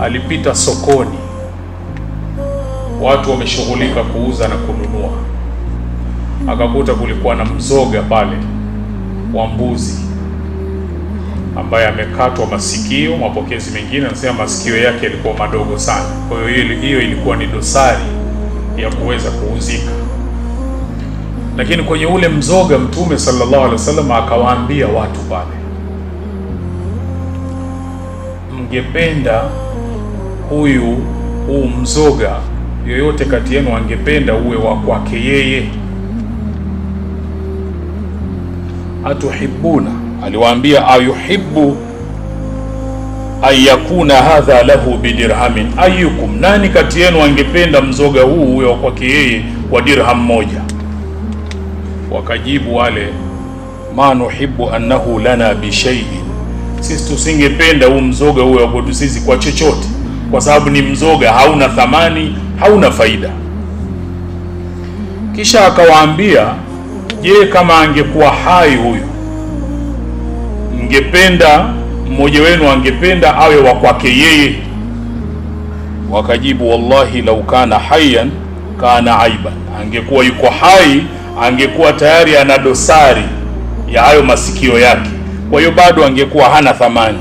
alipita sokoni, watu wameshughulika kuuza na kununua, akakuta kulikuwa na mzoga pale wa mbuzi ambaye amekatwa masikio. Mapokezi mengine anasema masikio yake yalikuwa madogo sana, kwa hiyo ilikuwa ni dosari ya kuweza kuuzika. Lakini kwenye ule mzoga Mtume sallallahu alaihi wasallam akawaambia watu pale, mngependa huu mzoga, yoyote kati yenu angependa uwe wa kwake yeye? Atuhibbuna, aliwaambia ayuhibbu ayakuna hadha lahu bidirhamin ayyukum, nani kati yenu angependa mzoga huu uwe wa kwake yeye kwa dirham moja? Wakajibu wale, ma nuhibbu annahu lana bi shay'in, sisi tusingependa huu mzoga uwe wa kwetu sisi kwa chochote, kwa sababu ni mzoga, hauna thamani, hauna faida. Kisha akawaambia, je, kama angekuwa hai huyu, mngependa, mmoja wenu angependa awe wa kwake yeye? Wakajibu, wallahi lau kana hayyan kana aiban, angekuwa yuko hai angekuwa tayari ana dosari ya hayo masikio yake, kwa hiyo bado angekuwa hana thamani.